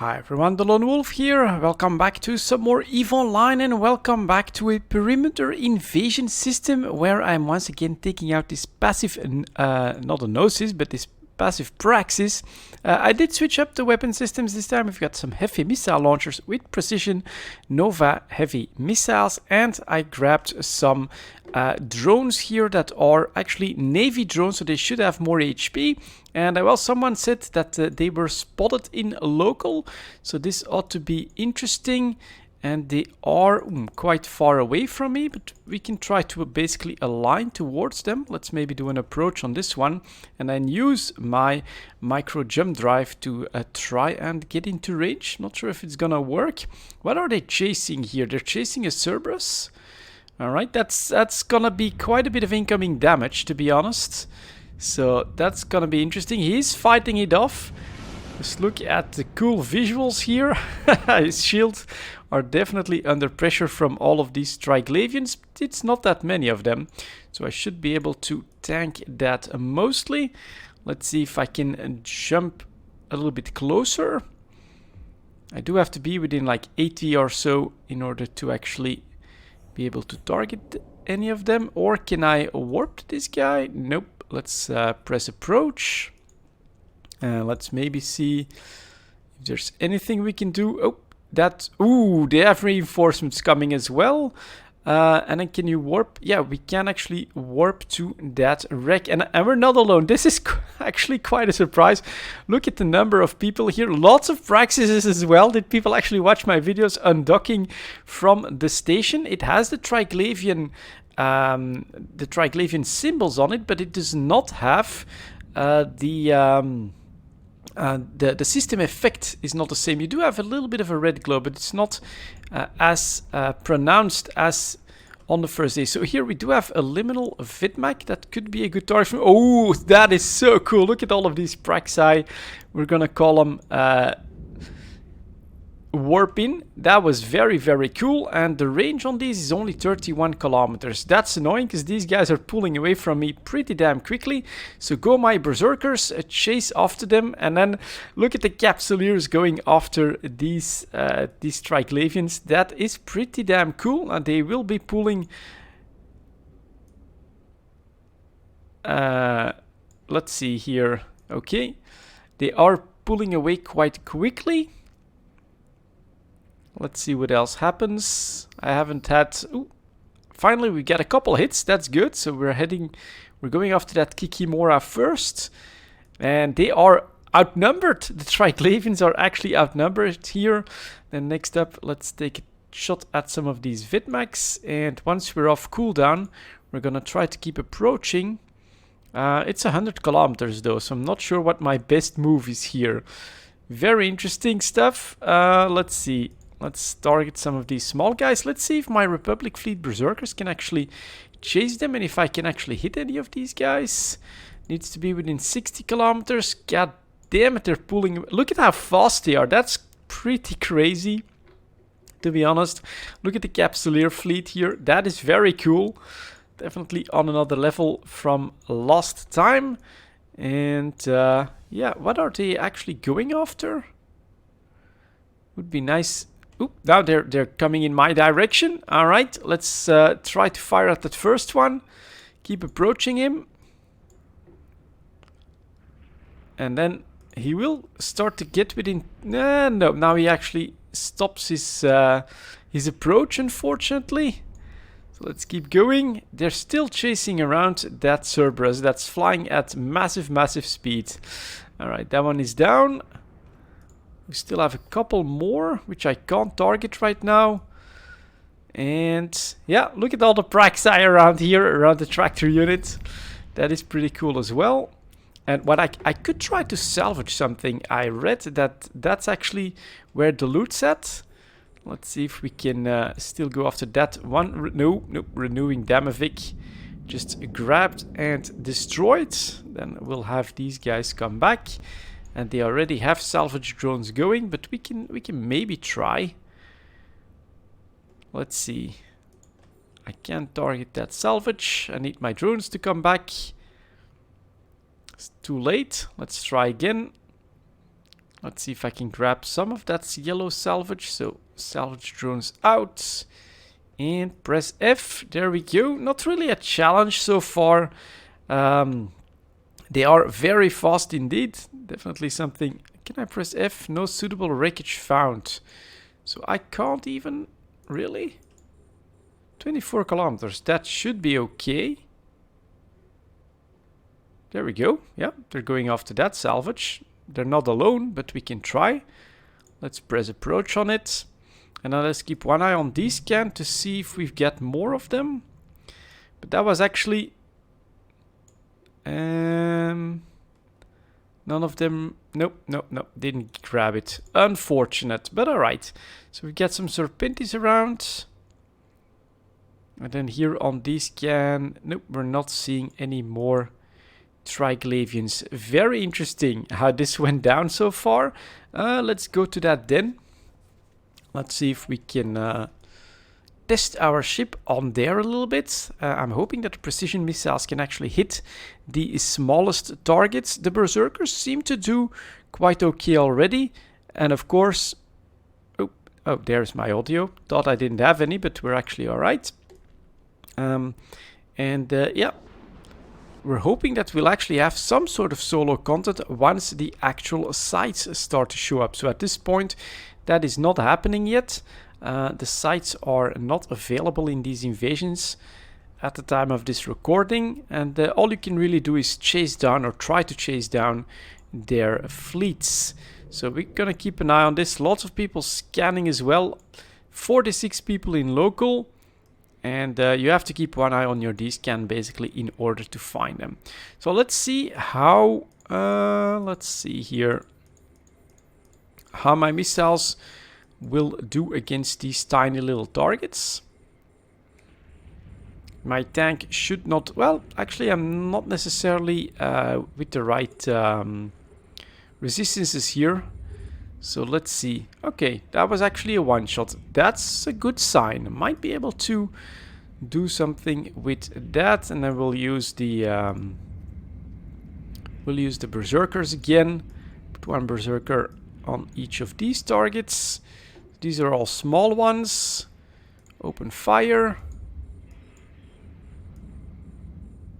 Hi everyone, delonewolf here. Welcome back to some more EVE Online and welcome back to a perimeter invasion system where I'm once again taking out this passive, not a Gnosis, but this passive Praxis. I did switch up the weapon systems this time. We've got some heavy missile launchers with precision, Nova heavy missiles, and I grabbed some drones here that are actually Navy drones, so they should have more HP. And well, someone said that they were spotted in local, so this ought to be interesting. And they are quite far away from me, but we can try to basically align towards them. Let's maybe do an approach on this one and then use my micro jump drive to try and get into range. Not sure if it's gonna work. What are they chasing here? They're chasing a Cerberus. All right, that's gonna be quite a bit of incoming damage, to be honest. So that's gonna be interesting. He's fighting it off. Just look at the cool visuals here. His shields are definitely under pressure from all of these Triglavians. It's not that many of them, so I should be able to tank that mostly. Let's see if I can jump a little bit closer. I do have to be within like 80 or so in order to actually be able to target any of them. Or can I warp this guy? Nope. Let's press approach. Let's maybe see if there's anything we can do. Oh, they have reinforcements coming as well. And then can you warp? Yeah, we can actually warp to that wreck. And we're not alone. This is actually quite a surprise. Look at the number of people here. Lots of Praxises as well. Did people actually watch my videos undocking from the station? It has the Triglavian symbols on it, but it does not have the system effect is not the same. You do have a little bit of a red glow, but it's not as pronounced as on the first day. So here we do have a liminal Vidmac that could be a good target. Oh, that is so cool. Look at all of these Praxi. We're gonna call them warp in. That was very, very cool. And the range on these is only 31 kilometers. That's annoying because these guys are pulling away from me pretty damn quickly. So go my berserkers, chase after them, and then look at the capsuleers going after these Triglavians. That is pretty damn cool. And they will be pulling let's see here. Okay, they are pulling away quite quickly. Let's see what else happens. I haven't had... Ooh, finally, we get a couple hits. That's good. So we're going after that Kikimora first. And they are outnumbered. The Triglavians are actually outnumbered here. Then next up, let's take a shot at some of these Vidmacs. And once we're off cooldown, we're going to try to keep approaching. It's 100 kilometers though, so I'm not sure what my best move is here. Very interesting stuff. Let's see. Let's target some of these small guys. Let's see if my Republic Fleet Berserkers can actually chase them and if I can actually hit any of these guys. Needs to be within 60 kilometers. God damn it, they're pulling. Look at how fast they are. That's pretty crazy, to be honest. Look at the Capsuleer fleet here. That is very cool. Definitely on another level from last time. And yeah, what are they actually going after? Would be nice. Oop, now they're coming in my direction. All right, let's try to fire at that first one. Keep approaching him. And then he will start to get within... no, now he actually stops his approach, unfortunately. So let's keep going. They're still chasing around that Cerberus that's flying at massive, massive speed. All right, that one is down. We still have a couple more, which I can't target right now. And yeah, look at all the Praxi around here, around the tractor unit. That is pretty cool as well. And what I could try to salvage something. I read that that's actually where the loot's at. Let's see if we can still go after that one. No, renewing Damavik. Just grabbed and destroyed. Then we'll have these guys come back. And they already have salvage drones going, but we can maybe try. Let's see. I can't target that salvage. I need my drones to come back. It's too late. Let's try again. Let's see if I can grab some of that yellow salvage. So salvage drones out. And press F. There we go. Not really a challenge so far. They are very fast indeed. Definitely something. Can I press F? No suitable wreckage found. So I can't even... Really? 24 kilometers. That should be okay. There we go. Yeah, they're going after that salvage. They're not alone, but we can try. Let's press approach on it. And now let's keep one eye on D-scan to see if we get more of them. But that was actually... none of them... Nope, didn't grab it. Unfortunate, but alright. So we get some Serpentis around. And then here on D-scan... Nope, we're not seeing any more Triglavians. Very interesting how this went down so far. Let's go to that then. Let's see if we can test our ship on there a little bit. I'm hoping that the precision missiles can actually hit the smallest targets. The Berserkers seem to do quite okay already. And of course... Oh, there's my audio. Thought I didn't have any, but we're actually alright. Yeah. We're hoping that we'll actually have some sort of solo content once the actual sites start to show up. So at this point, that is not happening yet. The sites are not available in these invasions at the time of this recording. And all you can really do is chase down or try to chase down their fleets. So we're going to keep an eye on this. Lots of people scanning as well. 46 people in local. And you have to keep one eye on your D-scan basically in order to find them. So let's see how, let's see here, how my missiles will do against these tiny little targets. My tank should not, well, actually I'm not necessarily with the right resistances here. So let's see. Okay, that was actually a one-shot. That's a good sign. Might be able to do something with that, and then we'll use the berserkers again. Put one berserker on each of these targets. These are all small ones. Open fire.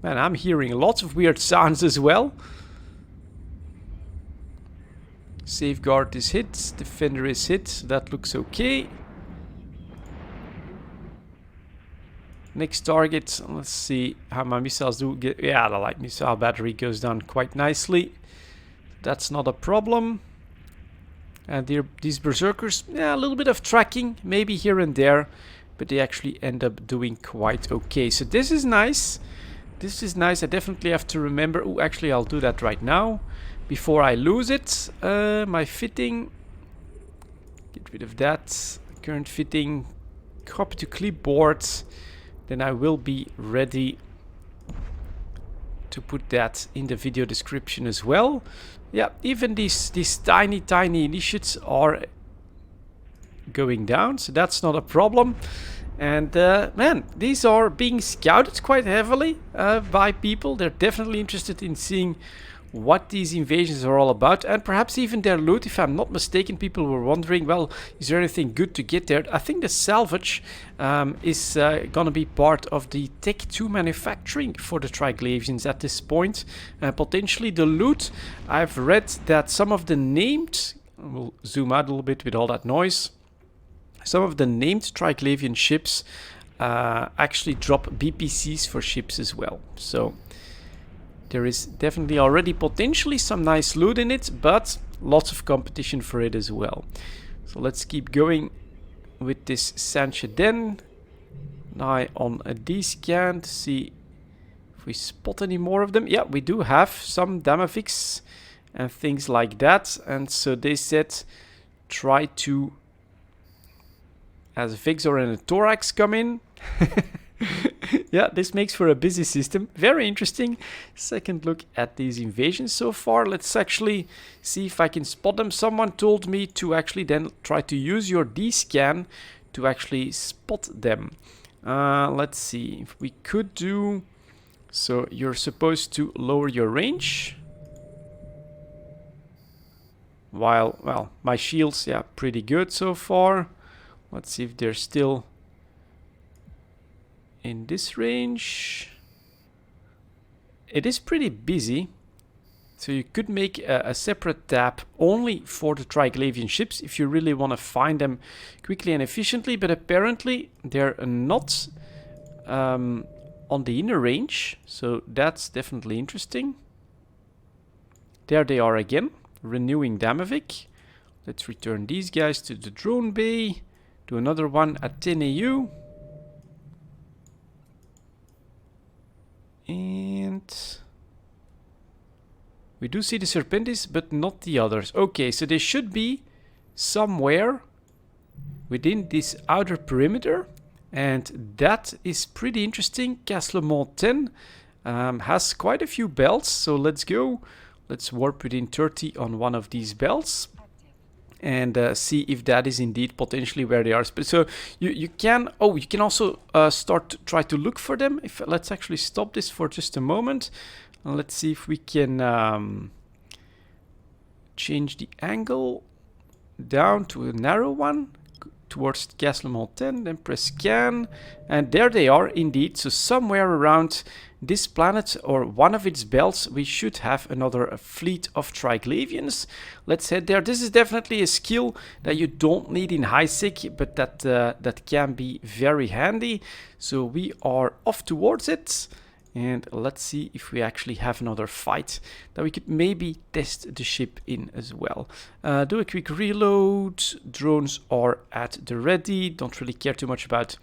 Man, I'm hearing lots of weird sounds as well. Safeguard is hit, defender is hit, so that looks okay. Next target, let's see how my missiles do get. Yeah, the light missile battery goes down quite nicely. That's not a problem. And these berserkers, yeah, a little bit of tracking, maybe here and there, but they actually end up doing quite okay. So this is nice. This is nice. I definitely have to remember. Oh, actually, I'll do that right now. Before I lose it, my fitting, get rid of that, current fitting, copy to clipboard, then I will be ready to put that in the video description as well. Yeah, even these tiny initiates are going down, so that's not a problem. And man, these are being scouted quite heavily by people. They're definitely interested in seeing what these invasions are all about, and perhaps even their loot. If I'm not mistaken, people were wondering, well, is there anything good to get there? I think the salvage is gonna be part of the Tech 2 manufacturing for the Triglavians at this point. Potentially the loot. I've read that some of the named, we'll zoom out a little bit with all that noise, some of the named Triglavian ships actually drop BPCs for ships as well. So there is definitely already potentially some nice loot in it, but lots of competition for it as well. So let's keep going with this Sanche-Den. Eye on a D-scan to see if we spot any more of them. Yeah, we do have some Damavix and things like that. And so they said try to, as Vixor and a Thorax come in. Yeah, this makes for a busy system. Very interesting. Second look at these invasions so far. Let's actually see if I can spot them. Someone told me to actually then try to use your D-scan to actually spot them. Let's see if we could do... So you're supposed to lower your range. While, well, my shields, yeah, pretty good so far. Let's see if they're still in this range. It is pretty busy. So you could make a separate tab only for the Triglavian ships if you really want to find them quickly and efficiently. But apparently they're not on the inner range. So that's definitely interesting. There they are again, renewing Damavik. Let's return these guys to the drone bay. Do another one at 10 AU. And we do see the Serpentis, but not the others. Okay, so they should be somewhere within this outer perimeter. And that is pretty interesting. Castlemont 10 has quite a few belts. So let's go. Let's warp within 30 on one of these belts. And see if that is indeed potentially where they are. So you can also try to look for them. Let's actually stop this for just a moment. And let's see if we can change the angle down to a narrow one towards Castlemont 10. Then press scan, and there they are indeed. So somewhere around this planet or one of its belts, we should have another fleet of Triglavians. Let's head there. This is definitely a skill that you don't need in high sec, but that can be very handy. So we are off towards it. And let's see if we actually have another fight that we could maybe test the ship in as well. Do a quick reload. Drones are at the ready. Don't really care too much about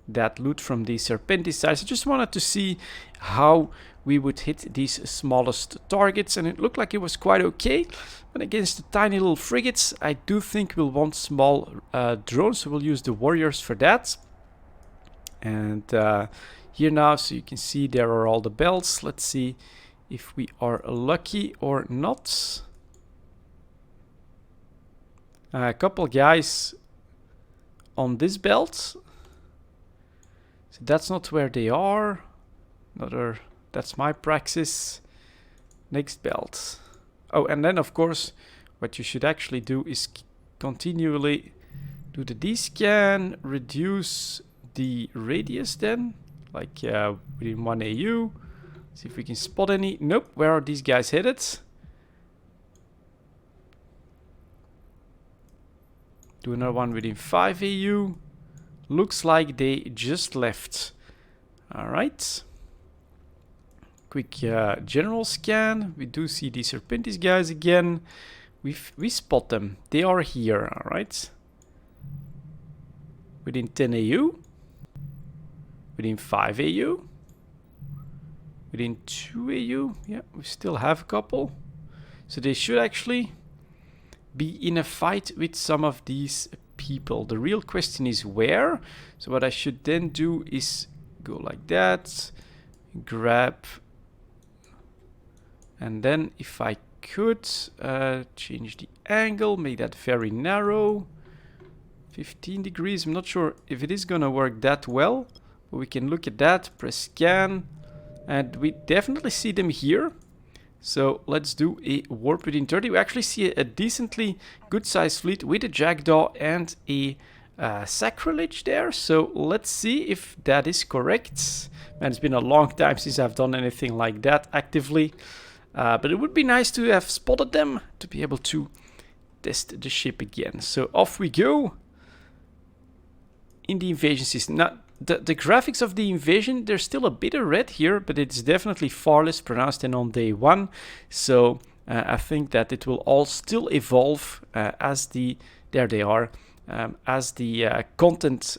that loot from the Serpentis. I just wanted to see how we would hit these smallest targets, and it looked like it was quite okay. But against the tiny little frigates, I do think we'll want small drones, so we'll use the warriors for that. And here now, so you can see there are all the belts. Let's see if we are lucky or not. A couple guys on this belt. So that's not where they are. That's my Praxis. Next belt. Oh, and then of course, what you should actually do is continually do the D-scan, reduce the radius then, like within 1 AU. See if we can spot any. Nope, where are these guys headed? Do another one within 5 AU. Looks like they just left. Alright. Quick general scan. We do see these Serpentis guys again. We spot them. They are here, alright. Within 10 AU. Within 5 AU. Within 2 AU. Yeah, we still have a couple. So they should actually be in a fight with some of these people. The real question is where. So what I should then do is go like that, grab, and then if I could change the angle, make that very narrow, 15 degrees. I'm not sure if it is gonna work that well, but we can look at that, press scan, and we definitely see them here. So let's do a warp within 30. We actually see a decently good sized fleet with a jackdaw and a sacrilege there. So let's see if that is correct. Man, it's been a long time since I've done anything like that actively. But it would be nice to have spotted them to be able to test the ship again. So off we go in the invasion system. Now, the graphics of the invasion, they're still a bit of red here, but it's definitely far less pronounced than on day one. So I think that it will all still evolve as the, there they are, as the content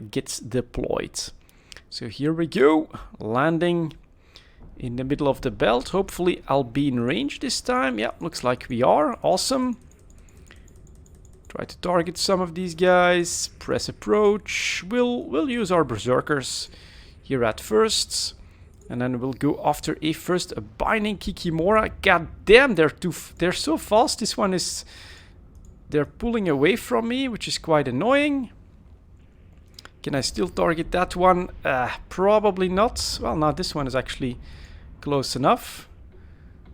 gets deployed. So here we go, landing in the middle of the belt. Hopefully I'll be in range this time. Yeah, looks like we are. Awesome. Try to target some of these guys. Press approach. We'll use our berserkers here at first, and then we'll go after a first binding Kikimora. God damn, they're so fast. This one is, they're pulling away from me, which is quite annoying. Can I still target that one? Probably not. Well, now this one is actually close enough.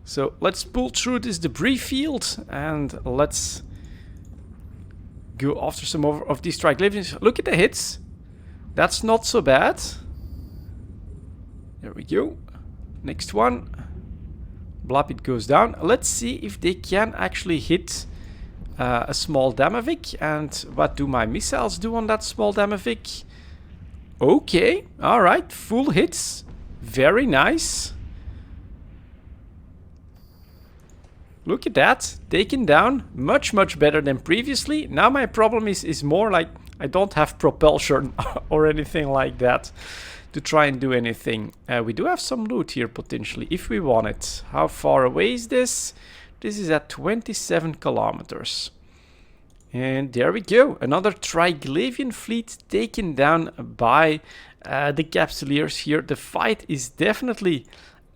So let's pull through this debris field and let's go after some more of these triglavians. Look at the hits. That's not so bad. There we go. Next one. Blap, it goes down. Let's see if they can actually hit a small Damavik. And what do my missiles do on that small Damavik? Okay, alright, full hits. Very nice. Look at that, taken down, much better than previously. Now my problem is more like I don't have propulsion or anything like that to try and do anything. We do have some loot here potentially if we want it. How far away is this? This is at 27 kilometers. And there we go, another Triglavian fleet taken down by the Capsuleers here. The fight is definitely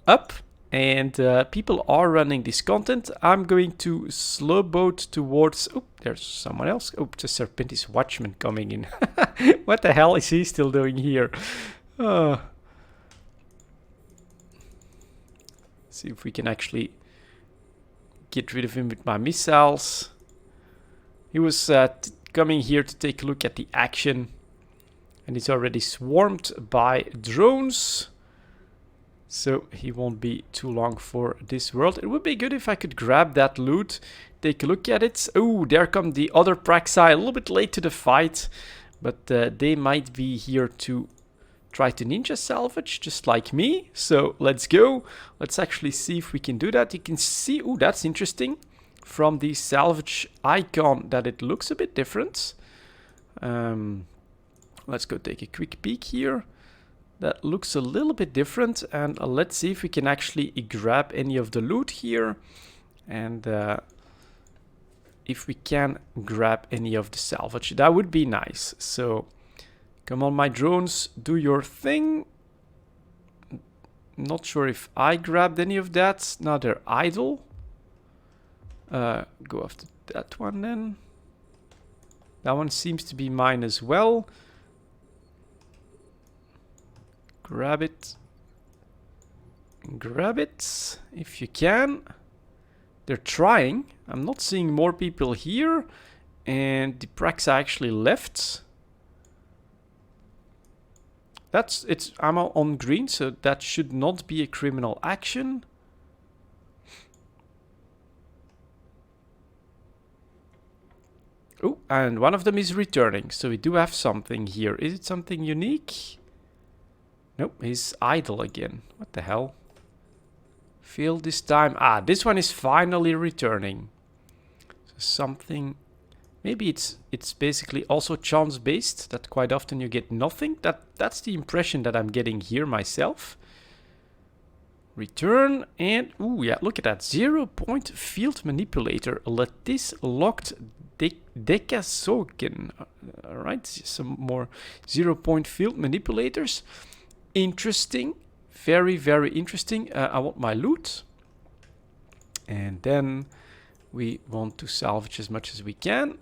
up. And people are running this content. I'm going to slow boat towards... Oh, there's someone else. Oh, the Serpentis Watchman coming in. What the hell is he still doing here? See if we can actually get rid of him with my missiles. He was coming here to take a look at the action. And he's already swarmed by drones. So he won't be too long for this world. It would be good if I could grab that loot, take a look at it. Oh, there come the other Praxi, a little bit late to the fight. But they might be here to try to ninja salvage, just like me. So let's go. Let's actually see if we can do that. You can see, oh, that's interesting. From the salvage icon that it looks a bit different. Let's go take a quick peek here. That looks a little bit different, and let's see if we can actually grab any of the loot here, and if we can grab any of the salvage, that would be nice. So come on, my drones, do your thing. Not sure if I grabbed any of that. Now they're idle. Go after that one then. That one seems to be mine as well. Grab it. Grab it if you can. They're trying. I'm not seeing more people here. And the Praxa actually left. It's ammo on green, so that should not be a criminal action. Oh, and one of them is returning. So we do have something here. Is it something unique? Nope, he's idle again. What the hell? Failed this time. Ah, this one is finally returning. So something... Maybe it's basically also chance-based, that quite often you get nothing. That's the impression that I'm getting here myself. Return, and... Ooh, yeah, look at that. 0-point field manipulator. Lattice locked Decasogen. Alright, some more 0-point field manipulators. Interesting, very interesting. I want my loot, and then we want to salvage as much as we can.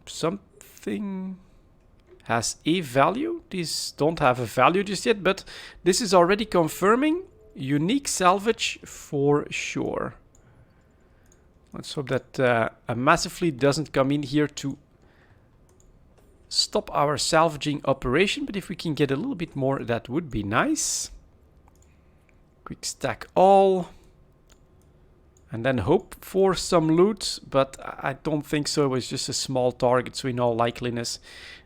Something has a value. These don't have a value just yet, but this is already confirming unique salvage for sure. Let's hope that a massive fleet doesn't come in here to stop our salvaging operation, but if we can get a little bit more, that would be nice. Quick stack all. And then hope for some loot, but I don't think so. It was just a small target, so in all likeliness,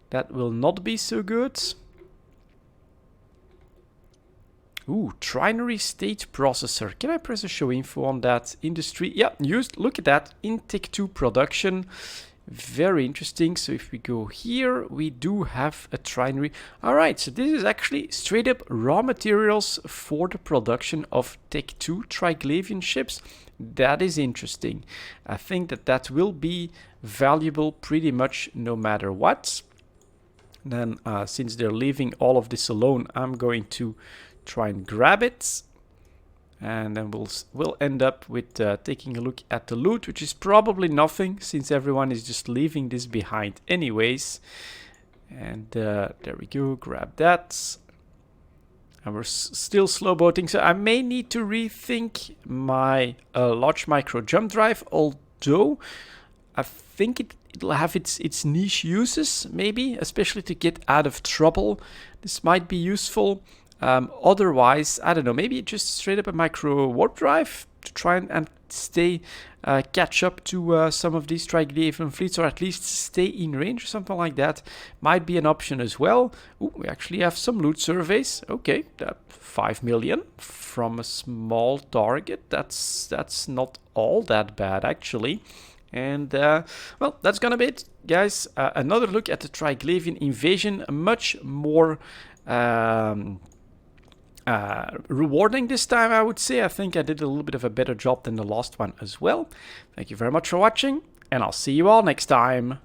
that will not be so good. Ooh, trinary state processor. Can I press a show info on that? Industry, yeah, used. Look at that, in Tech 2 production. Very interesting. So if we go here, we do have a trinary. All right, so this is actually straight up raw materials for the production of Tech 2 Triglavian ships. That is interesting. I think that will be valuable pretty much no matter what. Then since they're leaving all of this alone, I'm going to try and grab it. And then we'll end up with taking a look at the loot, which is probably nothing, since everyone is just leaving this behind anyways. And there we go, grab that. And we're still slow boating, so I may need to rethink my large micro jump drive, although I think it'll have its niche uses, maybe, especially to get out of trouble. This might be useful. Otherwise, I don't know, maybe just straight up a micro warp drive to try and stay, catch up to some of these Triglavian fleets, or at least stay in range or something like that. Might be an option as well. Ooh, we actually have some loot surveys. Okay, 5 million from a small target. That's not all that bad, actually. And, well, that's gonna be it, guys. Another look at the Triglavian invasion, much more rewarding this time, I would say. I think I did a little bit of a better job than the last one as well. Thank you very much for watching, and I'll see you all next time.